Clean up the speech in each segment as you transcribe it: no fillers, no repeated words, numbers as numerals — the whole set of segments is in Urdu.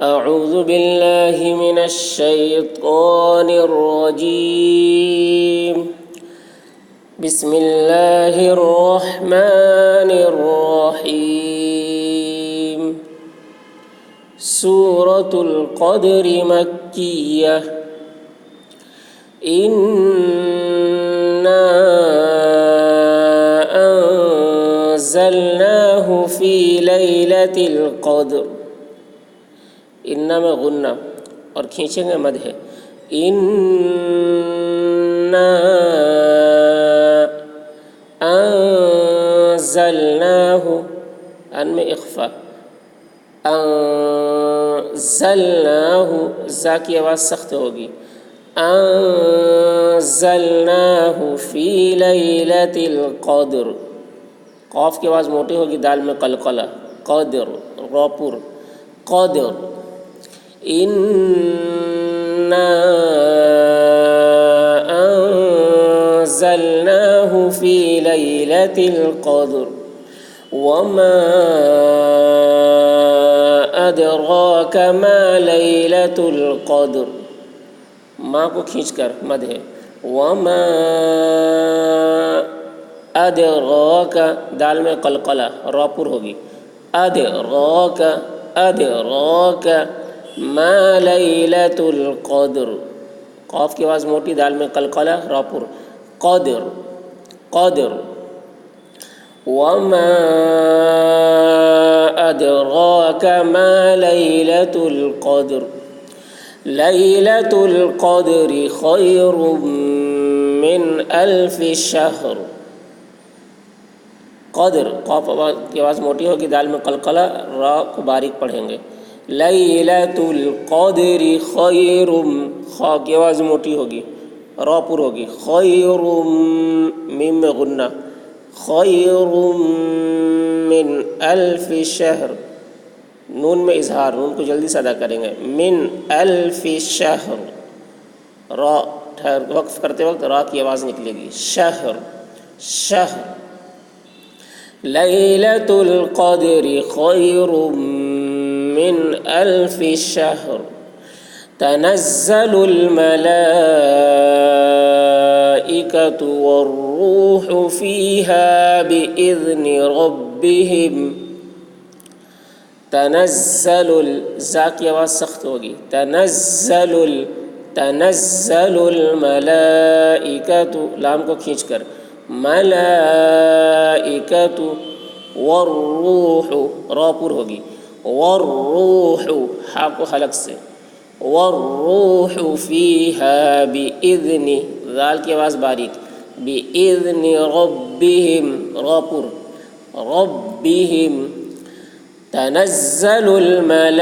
أعوذ بالله من الشيطان الرجيم. بسم الله الرحمن الرحيم. سورة القدر مكية. إنا أنزلناه في ليلة القدر. انا میں غنہ اور کھینچیں گے مد ہے. انا انزلناہ، ان میں اخفا. انزلناہ، زا کی آواز سخت ہوگی. انزلناہ فی لیلۃ القدر. قاف کی آواز موٹی ہوگی، دال میں قلقلہ. قدر، راپور، قدر. إنا أنزلناه في ليلة القدر وما أدراك ما ليلة القدر. ماں کو کھینچ کر مد ہے. وما أدراك، دال میں قلقلہ، راپور ہوگی. أدراك، أدراك ما لیلۃ القدر. قاف کی آواز موٹی، دال میں قلقلہ، راپور. قدر، قدر. وما ادراک ما لیلۃ القدر. لیلۃ القدر خیر من الف شہر. قدر، قاف کی آواز موٹی ہوگی، دال میں قلقلہ، را کو باریک پڑھیں گے. لیلۃ القدر خیر، خا کی آواز موٹی ہوگی، را پر ہوگی. خیر، میم میں غنہ. خیر من الف شہر، نون میں اظہار، نون کو جلدی سے ادا کریں گے. من الف شہر، را وقف کرتے وقت را کی آواز نکلے گی. شہر، شہر. لیلۃ القدر خیر من الف شہر تنزل الملائکۃ والروح فیہا بإذن ربہم. تنزل، زا کی آواز سخت ہوگی. تنزل الملائکۃ، لام کو کھینچ کر. ملائکۃ، والروح، را پر ہوگی. والروح، ہا کو حلق سے. والروح فیہا بإذن، ذال کی آواز باریک. بإذن ربہم، را پر. ربہم. تنزل الملائکۃ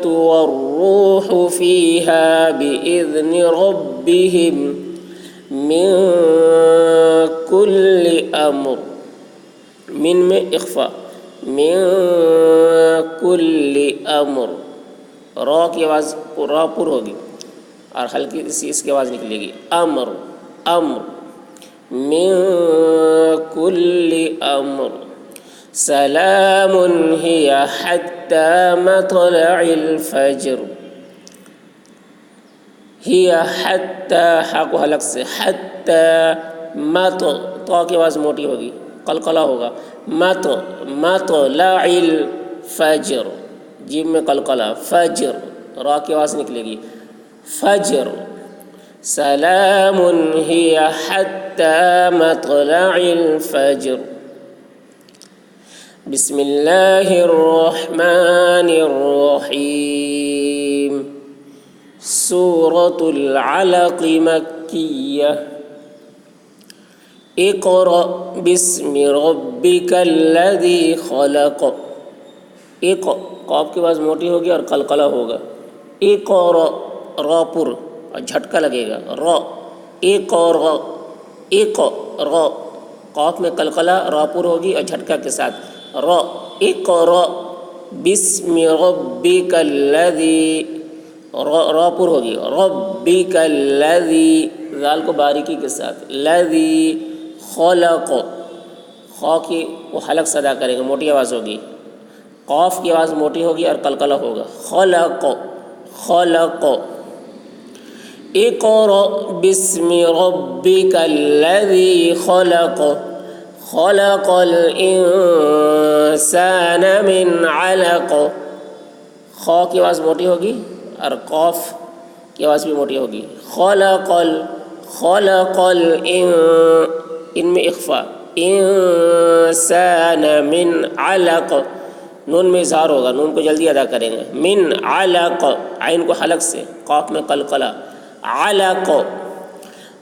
والروح فیہا بإذن ربہم من کل امر. من میں اخفا. من کل امر، را کی آواز را پر ہوگی اور ہلکی سی اس کی آواز نکلے گی. امر، امر. من کل امر سلام ہی حتی مطلع الفجر. ہی حتی، ہا کو حلق سے. حتی، مت، تو کی آواز موٹی ہوگی، قلقلہ ہوگا. مطلع الفجر، جیم میں قلقلہ. فجر، را کی آواز نکلے گی. فجر. سلام ہی حتی مطلع الفجر. بسم اللہ الرحمن الرحیم. سورة العلق مکیہ. اقرأ بسم ربک الذی خلق. قاف کی آواز موٹی ہوگی اور قلقلہ ہوگا. اقرأ، را پر اور جھٹکا لگے گا. را. اقرأ، اقرأ. قاف میں قلقلہ، را پر ہوگی اور جھٹکا کے ساتھ. را. اقرأ بسم ربک الذی، را پر ہوگی. ربک الذی، ذال کو باریکی کے ساتھ. الذی خلق، خا کی وہ حلق سے ادا کریں گے، موٹی آواز ہوگی. قاف کی آواز موٹی ہوگی اور قلقلہ ہوگا. خلق خلق. اقرأ باسم ربك الذي خلق خلق الانسان من علق. خا کی آواز موٹی ہوگی اور قاف کی آواز بھی موٹی ہوگی. خلق ان میں اخفا. انسان من علق. نون میں اظہار ہوگا, نون کو جلدی ادا کریں گے. من علق, عین کو حلق سے, قاف میں قلقلہ. علق.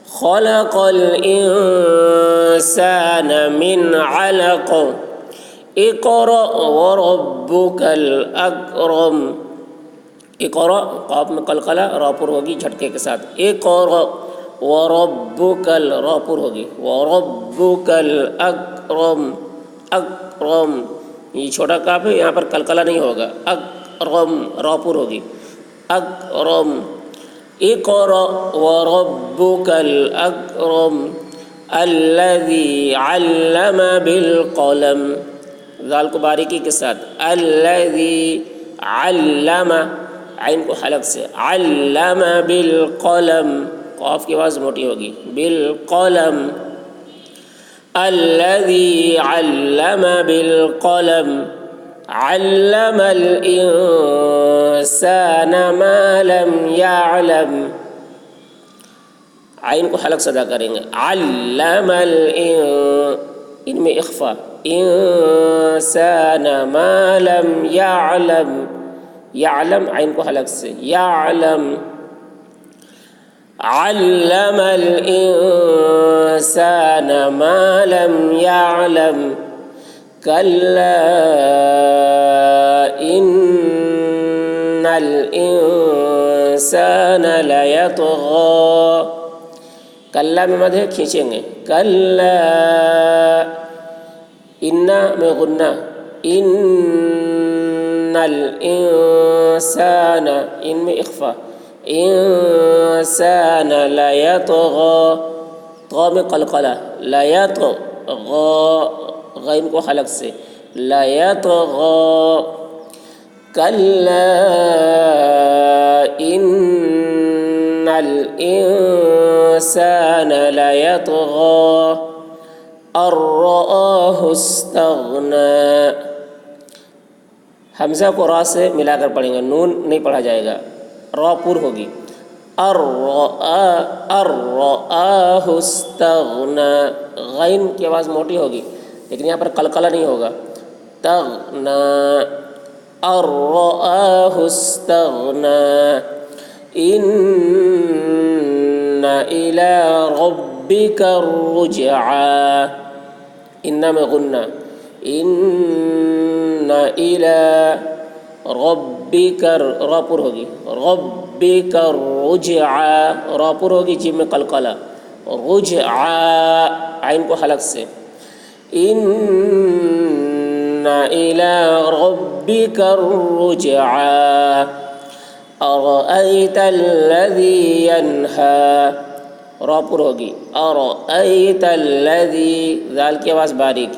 خلق الانسان من علق. اقرأ وربك الاکرم. اقرأ قاف میں قلقلہ, را پر ہوگی جھٹکے کے ساتھ. اقرأ وربك را پر ہوگی. وربك الاکرم. اکرم یہ چھوٹا کاف ہے, یہاں پر قلقلہ نہیں ہوگا. اکرم را پر ہوگی. اکرم. اقرأ وربك الاکرم الذي علم بالقلم. ذال کو باریکی کے ساتھ. الذي علم, عین کو حلق سے. علم بالقلم, قاف کی آواز موٹی ہوگی. بالقلم. الذي علم بالقلم علم الانسان ما لم يعلم. عین کو حلق سے ادا کریں گے. علم ان میں اخفا. انسان ما لم يعلم. يعلم عین کو حلق سے. يعلم. علم الانسان ما لم يعلم كلا ان الانسان ليطغى. کلا میں مد ہے, کھینچیں گے. کلا. انا میں غنہ. ان الانسان ان میں اخفا. انسان ليطغى, طغى میں قلقلہ. ليطغى غین کو حلق سے. ليطغى. كلا ان الانسان ليطغى ان رآه استغنى. حمزہ کو را سے ملا کر پڑھیں گے, نون نہیں پڑھا جائے گا, را پر ہوگی. الرآه استغنى. غین کی آواز موٹی ہوگی لیکن یہاں پر قلقلہ نہیں ہوگا. تغنى. الرآه استغنى ان الى ربك الرجعى. ان میں غنہ. ان الى ربك را پر ہوگی. ربك الرجعى را پر ہوگی, جیم میں قلقلہ. رجعى عین کو حلق سے. ان الى ربك الرجعى أرأيت الذي ينهى. را پر ہوگی. أرأيت الذي, ذال کی آواز باریک.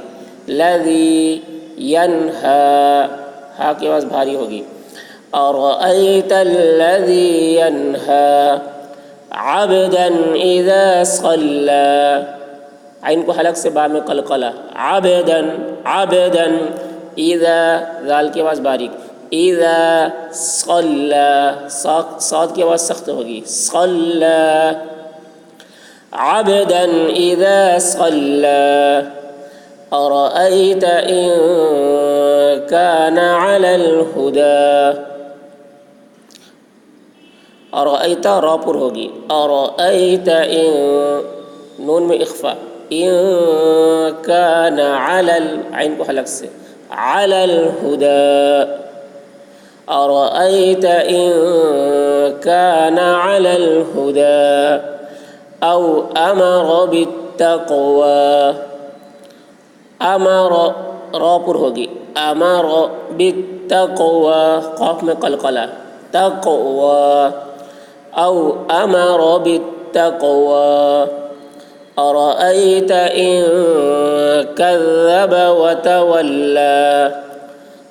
الذي ينهى, ہا کی آواز بھاری ہوگی. أرأيت الذي ينهى عبدا إذا صلى. عین کو حلق سے, با میں قلقلہ. عبدا. عبدا. اذا, ذال کی آواز باریک. اذا صلى, صاد کی آواز سخت ہوگی. صلى. عبدا اذا صلى أرأيت إن كان على الهدى. أرأيت را پر ہوگی. أرأيت إن نون میں اخفا. إن كان على عین کو حلق سے. على الهدى. أرأيت إن كان على الهدى أو أمر بالتقوى. امر را پر ہوگی. امر بالتقوى, قاف میں قلقلہ. تقوى. او امر بالتقوى أرأيت إن كذب وتولى.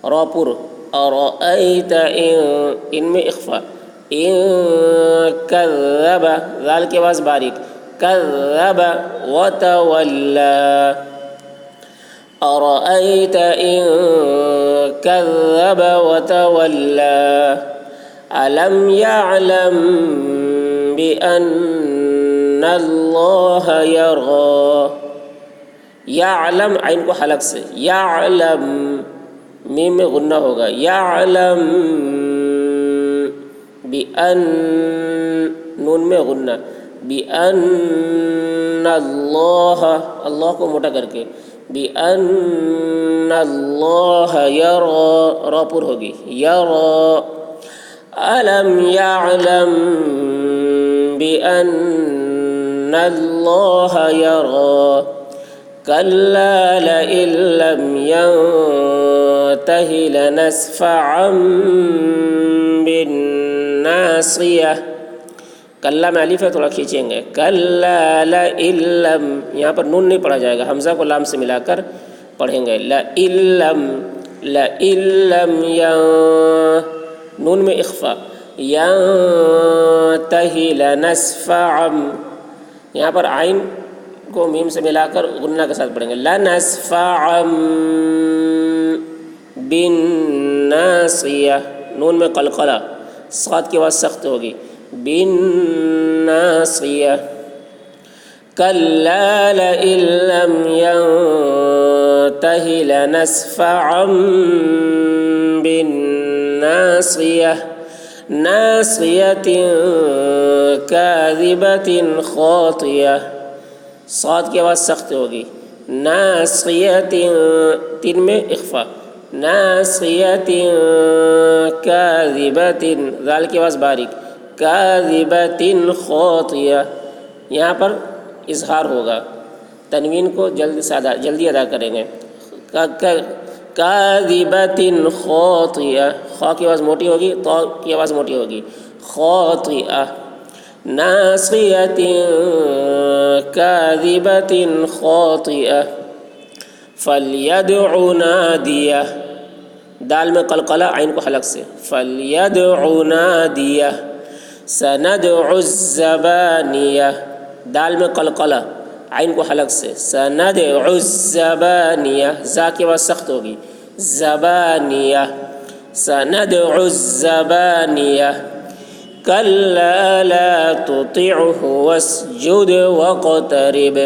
را پر ارأیت ان میں اخفا ان کذب ذال کے بعد باریک کذب وتولی ارأیت ان کذب وتولی الم یعلم بأن اللہ یری یعلم عین کو حلق سے یعلم میم میں غنہ ہوگا یعلم بأن نون میں غنہ بأن اللہ اللہ کو موٹا کر کے بأن اللہ یری را پر ہوگی یری الم یعلم بأن اللہ یری کلا لئن لم ينته لنسفعا بالناصیہ کلا میں الف ہے تھوڑا کھینچیں گے کلا لئن لم یہاں پر نون نہیں پڑھا جائے گا حمزہ کو لام سے ملا کر پڑھیں گے لئن لم نون میں اخفا ينتهي لنسفعا یہاں پر عین کو میم سے ملا کر غنہ کے ساتھ پڑھیں گے لنسفعا بالناصیہ نون میں قلقلہ صاد کی آواز سخت ہوگی بالناصیہ کلا لئن لم ينته لنسفعا بالناصیہ ناصیۃ کاذبۃ خاطیہ صاد کی آواز سخت ہوگی ناصیۃ تین میں اخفا ناصیۃ کاذبۃ ذال کی آواز باریک کاذبۃ خاطیہ یہاں پر اظہار ہوگا تنوین کو جلدی ادا کریں گے کاذبۃ خاطیہ خا کی آواز موٹی ہوگی تو کی آواز موٹی ہوگی خاطیہ ناصیۃ کاذبۃ خاطیہ فلیدع نادیہ دال میں قلقلہ عین کو حلق سے فلیدع نادیہ سندع الزبانیہ دال میں قلقلہ عین کو حلق سے سندع الزبانیہ زا کی آواز سخت ہوگی زبانیہ سندع الزبانیہ کلا لا تطعه واسجد واقترب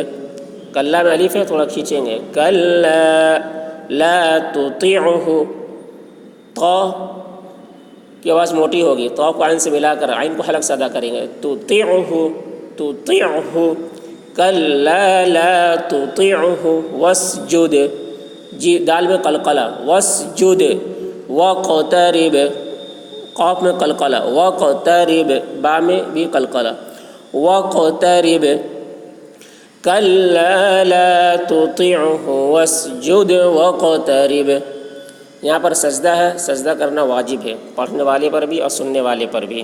کلا میں الف ہے تھوڑا کھینچیں گے کلا لا تطعه طا کی آواز موٹی ہوگی طا کو عین سے ملا کر عین کو حلق سے ادا کریں گے تطعه کلا لا تطعه واسجد جی دال میں قلقلہ واسجد واقترب قاف میں قلقلہ واقترب با میں بھی قلقلہ واقترب کلا لا تطعه واسجد واقترب یہاں پر سجدہ ہے سجدہ کرنا واجب ہے پڑھنے والے پر بھی اور سننے والے پر بھی